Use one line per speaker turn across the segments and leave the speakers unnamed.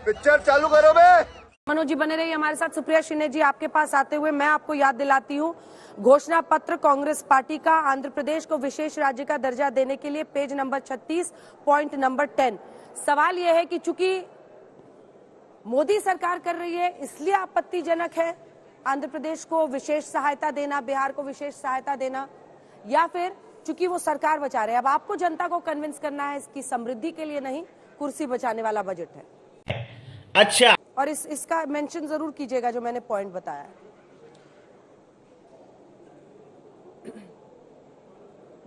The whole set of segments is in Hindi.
पिक्चर चालू करो बे।
मनोज जी बने रहिए हमारे साथ। सुप्रिया शिंदे जी, आपके पास आते हुए मैं आपको याद दिलाती हूँ, घोषणा पत्र कांग्रेस पार्टी का आंध्र प्रदेश को विशेष राज्य का दर्जा देने के लिए पेज नंबर 36 पॉइंट नंबर 10। सवाल यह है कि चूंकि मोदी सरकार कर रही है इसलिए आपत्तिजनक है आंध्र प्रदेश को विशेष सहायता देना, बिहार को विशेष सहायता देना, या फिर चूंकि वो सरकार बचा रहे हैं। अब आपको जनता को कन्विंस करना है इसकी समृद्धि के लिए नहीं, कुर्सी बचाने वाला बजट है।
अच्छा,
और इसका मेंशन जरूर कीजिएगा जो मैंने पॉइंट बताया है।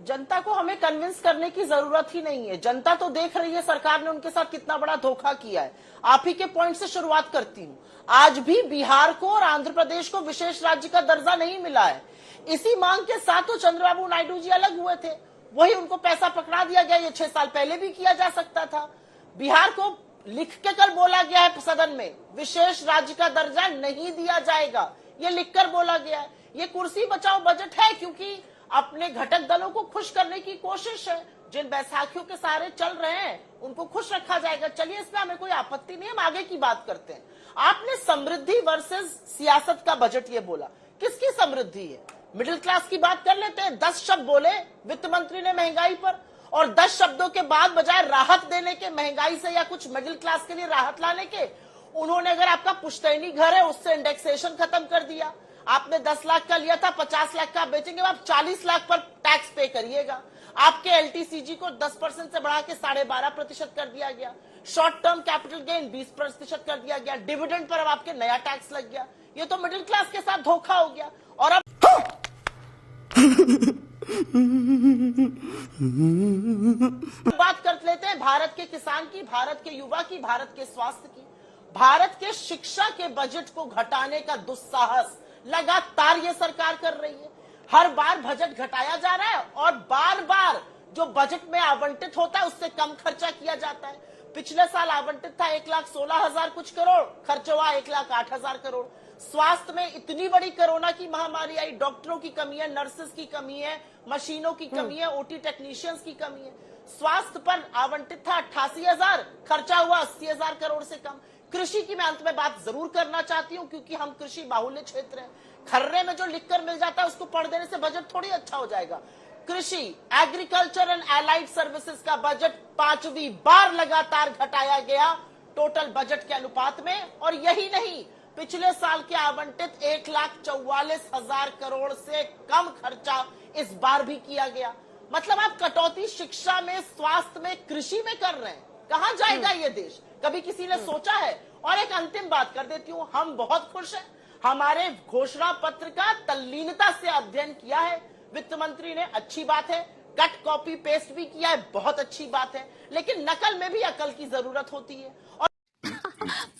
जनता को हमें कन्विंस करने की जरूरत ही नहीं है। जनता तो देख रही है सरकार ने उनके साथ कितना बड़ा धोखा किया है। आप ही के पॉइंट से शुरुआत करती हूं। आज भी बिहार को और आंध्र प्रदेश को विशेष राज्य का दर्जा नहीं मिला है। इसी मांग के साथ तो चंद्रबाबू नायडू जी अलग हुए थे, वही उनको पैसा पकड़ा दिया गया। ये 6 साल पहले भी किया जा सकता था। बिहार को लिख के कल बोला गया है सदन में, विशेष राज्य का दर्जा नहीं दिया जाएगा। ये लिखकर बोला गया है। ये कुर्सी बचाओ बजट है क्योंकि अपने घटक दलों को खुश करने की कोशिश है। जिन बैसाखियों के सहारे चल रहे हैं उनको खुश रखा जाएगा। चलिए, इसमें हमें कोई आपत्ति नहीं, हम आगे की बात करते हैं। आपने समृद्धि वर्सेस सियासत का बजट ये बोला, किसकी समृद्धि है? मिडिल क्लास की बात कर लेते हैं। 10 शब्द बोले वित्त मंत्री ने महंगाई पर, और 10 शब्दों के बाद बजाय राहत देने के, महंगाई से या कुछ मिडिल क्लास के लिए राहत लाने के, उन्होंने अगर आपका पुश्तैनी घर है उससे इंडेक्सेशन खत्म कर दिया। आपने 10 लाख का लिया था, 50 लाख का बेचेंगे, आप 40 लाख पर टैक्स पे करिएगा। आपके एलटीसीजी को 10% से बढ़ा के 12.5% कर दिया गया। शॉर्ट टर्म कैपिटल गेन 20% कर दिया गया। डिविडेंड पर अब आपके नया टैक्स लग गया। ये तो मिडिल क्लास के साथ धोखा हो गया। और अब बात कर लेते हैं भारत के किसान की, भारत के युवा की, भारत के स्वास्थ्य की। भारत के शिक्षा के बजट को घटाने का दुस्साहस लगातार ये सरकार कर रही है। हर बार बजट घटाया जा रहा है और बार बार जो बजट में आवंटित होता है उससे कम खर्चा किया जाता है। पिछले साल आवंटित था 1,16,000 कुछ करोड़, खर्च हुआ 1,08,000 करोड़। स्वास्थ्य में इतनी बड़ी कोरोना की महामारी आई, डॉक्टरों की कमी है, नर्सेस की कमी है, मशीनों की कमी है, ओटी टेक्नीशियंस की कमी है। स्वास्थ्य पर आवंटित था 88,000, खर्चा हुआ 80,000 करोड़ से कम। कृषि की मैं अंत में बात जरूर करना चाहती हूं क्योंकि हम कृषि बाहुल्य क्षेत्र हैं। खर्रे में जो लिखकर मिल जाता है उसको पढ़ देने से बजट थोड़ी अच्छा हो जाएगा। कृषि, एग्रीकल्चर एंड एलाइड सर्विसेज का बजट 5वीं बार लगातार घटाया गया टोटल बजट के अनुपात में। और यही नहीं, पिछले साल के आवंटित 1,44,000 करोड़ से कम खर्चा इस बार भी किया गया। मतलब आप कटौती शिक्षा में, स्वास्थ्य में, कृषि में कर रहे हैं। कहां जाएगा ये देश? कभी किसी ने सोचा है? और एक अंतिम बात कर देती हूं, हम बहुत खुश हैं। हमारे घोषणा पत्र का तल्लीनता से अध्ययन किया है वित्त मंत्री ने, अच्छी बात है। कट कॉपी पेस्ट भी किया है, बहुत अच्छी बात है। लेकिन नकल में भी अकल की जरूरत होती है। और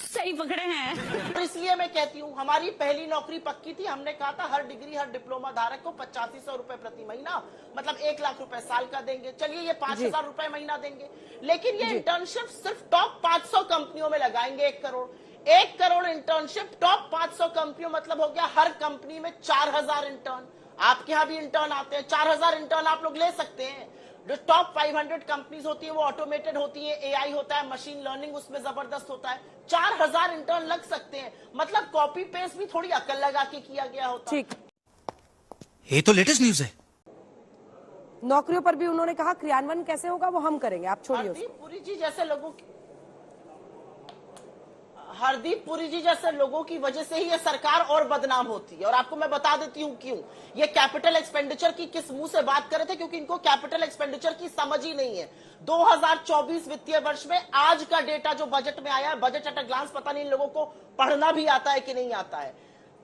सही पकड़े हैं।
तो इसलिए मैं कहती हूँ, हमारी पहली नौकरी पक्की थी। हमने कहा था हर डिग्री, हर डिप्लोमा धारक को 8500 रुपए प्रति महीना, मतलब 1 लाख रुपए साल का देंगे। चलिए, ये 5,000 रुपए महीना देंगे। लेकिन ये इंटर्नशिप सिर्फ टॉप 500 कंपनियों में लगाएंगे। 1 करोड़, 1 करोड़ इंटर्नशिप टॉप 500 कंपनियों, मतलब हो गया हर कंपनी में 4,000 इंटर्न। आपके यहाँ भी इंटर्न आते हैं, 4,000 इंटर्न आप लोग ले सकते हैं। जो टॉप 500 कंपनीज होती है वो ऑटोमेटेड होती है, एआई होता है, मशीन लर्निंग उसमें जबरदस्त होता है। 4,000 इंटर्न लग सकते हैं। मतलब कॉपी पेस्ट भी थोड़ी अकल लगा के किया गया होता है।
ठीक,
ये तो लेटेस्ट न्यूज है।
नौकरियों पर भी उन्होंने कहा क्रियान्वयन कैसे होगा वो हम करेंगे, आप छोड़िए उसको।
हरदीप पुरी जी जैसे लोगों की वजह से ही ये सरकार और बदनाम होती है। और आपको मैं बता देती हूँ क्यों। ये कैपिटल एक्सपेंडिचर की किस मुंह से बात कर रहे थे, क्योंकि इनको कैपिटल एक्सपेंडिचर की समझ ही नहीं है। 2024 वित्तीय वर्ष में आज का डेटा जो बजट में आया है, बजट एट अ ग्लांस, पता नहीं इन लोगों को पढ़ना भी आता है कि नहीं आता है।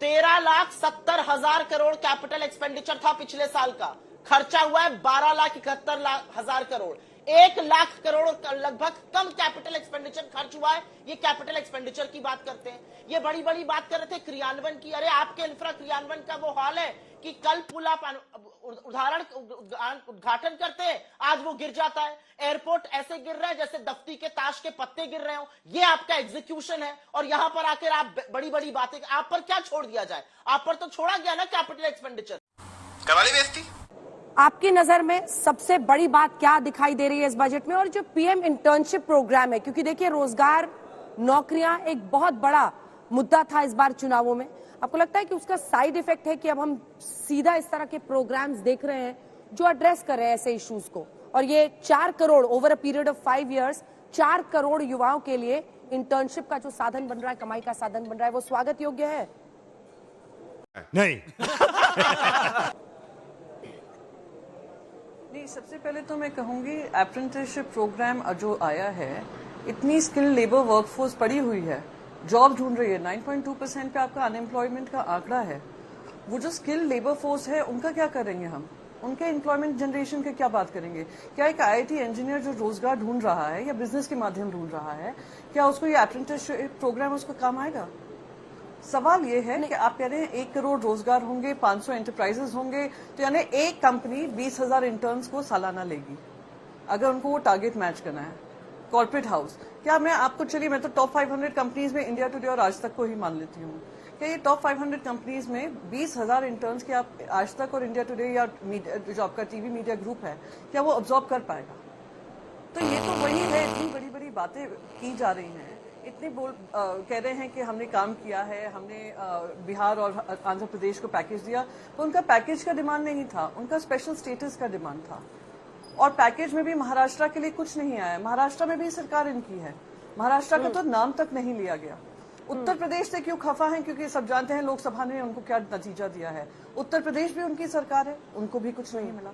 13,70,000 करोड़ कैपिटल एक्सपेंडिचर था पिछले साल का। खर्चा हुआ है 12,71,000 करोड़। 1 लाख करोड़ लगभग कम कैपिटल एक्सपेंडिचर खर्च हुआ है। ये कैपिटल एक्सपेंडिचर की बात करते हैं। ये बड़ी बड़ी बात कर रहे थे क्रियान्वयन की। अरे आपके इंफ्रा क्रियान्वयन का वो हाल है कि कल पुल आप उद्घाटन करते हैं, आज वो गिर जाता है। एयरपोर्ट ऐसे गिर रहा है जैसे दफ्ती के ताश के पत्ते गिर रहे हो। ये आपका एग्जीक्यूशन है। और यहां पर आकर आप बड़ी बड़ी बातें, आप पर क्या छोड़ दिया जाए? आप पर तो छोड़ा गया ना कैपिटल एक्सपेंडिचर।
कवाली बेइज्जती।
आपकी नजर में सबसे बड़ी बात क्या दिखाई दे रही है इस बजट में? और जो पीएम इंटर्नशिप प्रोग्राम है, क्योंकि देखिए रोजगार नौकरियां एक बहुत बड़ा मुद्दा था इस बार चुनावों में। आपको लगता है कि उसका साइड इफेक्ट है कि अब हम सीधा इस तरह के प्रोग्राम्स देख रहे हैं जो एड्रेस कर रहे हैं ऐसे इश्यूज को, और ये 4 crore over a period of 5 years 4 crore युवाओं के लिए इंटर्नशिप का जो साधन बन रहा है, कमाई का साधन बन रहा है, वो स्वागत योग्य है?
नहीं।
नहीं, सबसे पहले तो मैं कहूंगी अप्रेंटिसशिप प्रोग्राम जो आया है, इतनी स्किल लेबर वर्कफोर्स पड़ी हुई है, जॉब ढूंढ रही है। 9.2% पे आपका अनएम्प्लॉयमेंट का आंकड़ा है। वो जो स्किल लेबर फोर्स है उनका क्या करेंगे हम? उनके एम्प्लॉयमेंट जनरेशन की क्या बात करेंगे? क्या एक IIT इंजीनियर जो रोजगार ढूंढ रहा है या बिजनेस के माध्यम ढूंढ रहा है, क्या उसको ये अप्रेंटिसशिप प्रोग्राम उसको काम आएगा? सवाल ये है कि आप कह रहे हैं 1 करोड़ रोजगार होंगे, 500 एंटरप्राइजेस होंगे, तो यानी एक कंपनी 20,000 इंटर्न्स को सालाना लेगी अगर उनको वो टारगेट मैच करना है। कॉर्पोरेट हाउस, क्या मैं आपको, चलिए मैं तो टॉप 500 कंपनीज में इंडिया टुडे और आज तक को ही मान लेती हूँ, क्या ये टॉप 500 कंपनीज में 20,000 इंटर्न्स के आप आज तक और इंडिया टुडे या जो आपका टीवी मीडिया ग्रुप है, क्या वो ऑब्जॉर्व कर पाएगा? तो ये तो वही है, इतनी बड़ी बड़ी बातें की जा रही हैं, इतने कह रहे हैं कि हमने काम किया है, हमने बिहार और आंध्र प्रदेश को पैकेज दिया, तो उनका पैकेज का डिमांड नहीं था, उनका स्पेशल स्टेटस का डिमांड था। और पैकेज में भी महाराष्ट्र के लिए कुछ नहीं आया। महाराष्ट्र में भी सरकार इनकी है, महाराष्ट्र का तो नाम तक नहीं लिया गया। उत्तर प्रदेश से क्यों खफा है? क्योंकि सब जानते हैं लोकसभा ने उनको क्या नतीजा दिया है। उत्तर प्रदेश भी उनकी सरकार है, उनको भी कुछ नहीं मिला।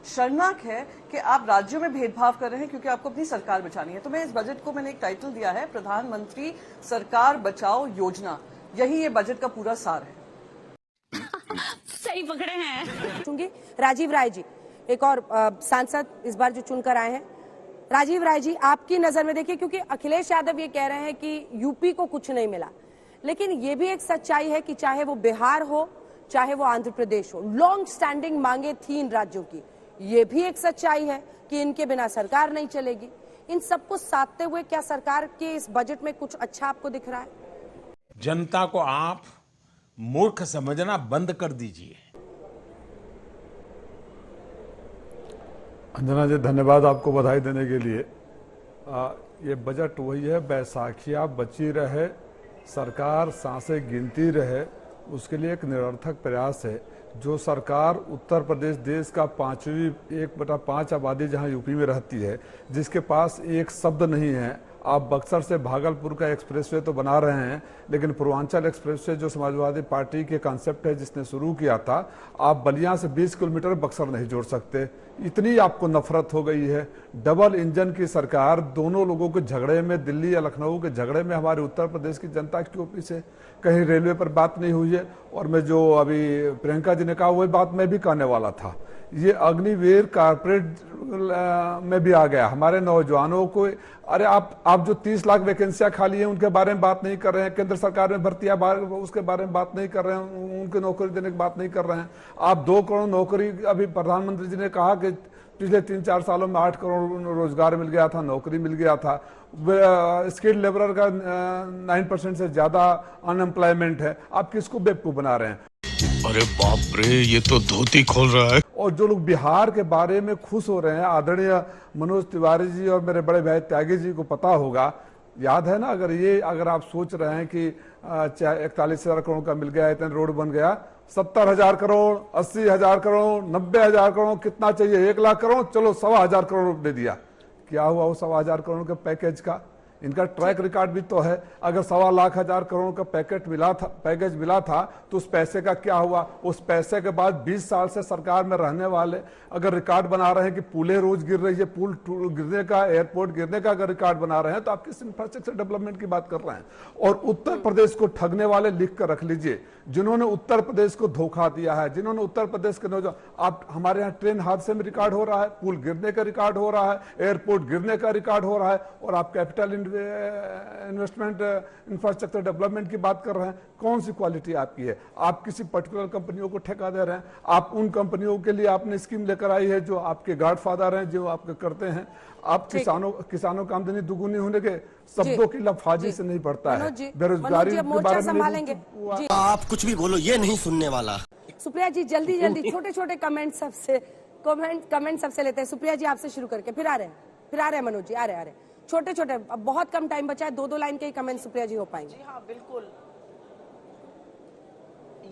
शर्मनाक है कि आप राज्यों में भेदभाव कर रहे हैं क्योंकि आपको अपनी सरकार बचानी है। तो मैं इस बजट को, मैंने एक टाइटल दिया है, प्रधानमंत्री सरकार बचाओ योजना। यही ये बजट का पूरा सार है।
सही पकड़े हैं।
राजीव राय जी, एक और सांसद इस बार जो चुनकर आए हैं, राजीव राय जी, आपकी नजर में देखिए, क्योंकि अखिलेश यादव ये कह रहे हैं कि यूपी को कुछ नहीं मिला, लेकिन ये भी एक सच्चाई है कि चाहे वो बिहार हो, चाहे वो आंध्र प्रदेश हो, लॉन्ग स्टैंडिंग मांगे थी इन राज्यों की। ये भी एक सच्चाई है कि इनके बिना सरकार नहीं चलेगी। इन सबको साधते हुए क्या सरकार के इस बजट में कुछ अच्छा आपको दिख रहा है?
जनता को आप मूर्ख समझना बंद कर दीजिए।
अंजना जी, धन्यवाद आपको बधाई देने के लिए। ये बजट वही है, बैसाखियाँ बची रहे, सरकार सांसें गिनती रहे, उसके लिए एक निरर्थक प्रयास है। जो सरकार उत्तर प्रदेश, देश का 1/5 आबादी जहां यूपी में रहती है, जिसके पास एक शब्द नहीं है, आप बक्सर से भागलपुर का एक्सप्रेसवे तो बना रहे हैं, लेकिन पूर्वांचल एक्सप्रेसवे जो समाजवादी पार्टी के कॉन्सेप्ट है जिसने शुरू किया था, आप बलिया से 20 किलोमीटर बक्सर नहीं जोड़ सकते। इतनी आपको नफरत हो गई है। डबल इंजन की सरकार, दोनों लोगों के झगड़े में, दिल्ली या लखनऊ के झगड़े में हमारे उत्तर प्रदेश की जनता क्यों पीछे? कहीं रेलवे पर बात नहीं हुई है। और मैं जो अभी प्रियंका जी ने कहा वही बात मैं भी कहने वाला था। ये अग्निवीर कारपोरेट में भी आ गया। हमारे नौजवानों को, अरे आप जो 30 लाख वैकेंसियां खाली हैं उनके बारे में बात नहीं कर रहे हैं, केंद्र सरकार में भर्तियां उसके बारे में बात नहीं कर रहे हैं, उनकी नौकरी देने की बात नहीं कर रहे हैं। आप 2 करोड़ नौकरी, अभी प्रधानमंत्री जी ने कहा कि पिछले 3-4 सालों में 8 करोड़ रोजगार मिल गया था, नौकरी मिल गया था। स्किल्ड लेबरर का 9% से ज्यादा अनएम्प्लॉयमेंट है। आप किसको बेवकूफ बना रहे हैं?
अरे बाप रे, ये तो धोती खोल रहा है।
और जो लोग बिहार के बारे में खुश हो रहे हैं, आदरणीय मनोज तिवारी जी और मेरे बड़े भाई त्यागी जी को पता होगा, याद है ना? अगर आप सोच रहे हैं कि 41,000 करोड़ का मिल गया, इतने रोड बन गया, 70,000 करोड़, 80,000 करोड़, 90,000 करोड़, कितना चाहिए? 1 लाख करोड़, चलो 1,15,000 करोड़ दे दिया। क्या हुआ वो 1,15,000 करोड़ के पैकेज का? इनका ट्रैक रिकॉर्ड भी तो है। अगर 1,15,000 करोड़ का पैकेज मिला था तो उस पैसे का क्या हुआ? उस पैसे के बाद 20 साल से सरकार में रहने वाले अगर रिकॉर्ड बना रहे हैं कि पुलें रोज गिर रही है, पुल गिरने का, एयरपोर्ट गिरने का अगर रिकॉर्ड बना रहे हैं, तो आप किस इंफ्रास्ट्रक्चर डेवलपमेंट की बात कर रहे हैं? और उत्तर प्रदेश को ठगने वाले लिख कर रख लीजिए, जिन्होंने उत्तर प्रदेश को धोखा दिया है, जिन्होंने उत्तर प्रदेश के नौजवान, आप हमारे यहाँ ट्रेन हादसे में रिकॉर्ड हो रहा है, पुल गिरने का रिकॉर्ड हो रहा है, एयरपोर्ट गिरने का रिकॉर्ड हो रहा है, और आप कैपिटल इन्वेस्टमेंट इंफ्रास्ट्रक्चर डेवलपमेंट की बात कर रहे हैं। कौन सी क्वालिटी आपकी है? आप किसी पर्टिकुलर कंपनियों को ठेका दे रहे हैं। आप उन कंपनियों के लिए आपने स्कीम लेकर आई है जो आपके गॉडफादर हैं, जो आपके करते हैं। आप किसानों का आमदनी दुगुनी होने के शब्दों की लफाजी से नहीं पड़ता है। बेरोजगारी के बारे में
आप कुछ भी बोलो, ये नहीं सुनने वाला।
सुप्रिया जी, जल्दी छोटे कमेंट सबसे लेते हैं। सुप्रिया जी आपसे शुरू करके फिर आ रहे हैं मनोज जी, आ रहे हैं। छोटे छोटे, अब बहुत कम टाइम बचा है, 2-2 लाइन के ही कमेंट सुप्रिया जी हो पाएंगे।
जी हाँ, बिल्कुल।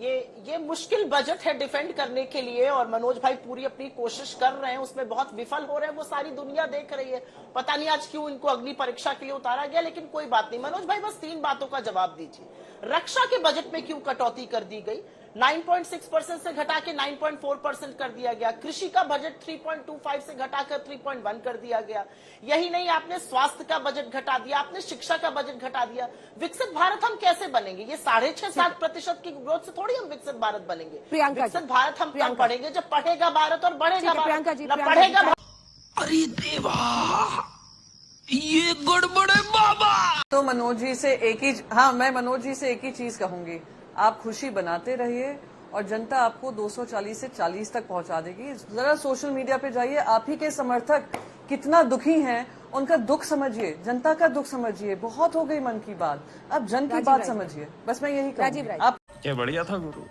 ये मुश्किल बजट है डिफेंड करने के लिए, और मनोज भाई पूरी अपनी कोशिश कर रहे हैं, उसमें बहुत विफल हो रहे हैं, वो सारी दुनिया देख रही है। पता नहीं आज क्यों इनको अगली परीक्षा के लिए उतारा गया, लेकिन कोई बात नहीं। मनोज भाई बस 3 बातों का जवाब दीजिए। रक्षा के बजट में क्यों कटौती कर दी गई? 9.6% से घटा के 9.4% कर दिया गया। कृषि का बजट 3.25 से घटाकर 3.1 कर दिया गया। यही नहीं, आपने स्वास्थ्य का बजट घटा दिया, आपने शिक्षा का बजट घटा दिया। विकसित भारत हम कैसे बनेंगे? ये 6.5-7% की ग्रोथ से थोड़ी हम विकसित भारत बनेंगे।
प्रियंका जी,
विकसित भारत हम तब बढ़ेंगे जब पढ़ेगा भारत और बढ़ेगा भारत।
प्रियंका जी,
ना पढ़ेगा भारत।
अरे देवा, ये गड़बड़ है बाबा।
तो मनोज जी से एक ही, हाँ, मैं मनोज जी से एक ही चीज कहूंगी, आप खुशी बनाते रहिए और जनता आपको 240 से 40 तक पहुंचा देगी। जरा सोशल मीडिया पे जाइए, आप ही के समर्थक कितना दुखी हैं, उनका दुख समझिए, जनता का दुख समझिए। बहुत हो गई मन की बात, अब जन की बात समझिए। बस मैं यही कहूंगी।
राजीव राय,
आप
क्या बढ़िया था गुरु।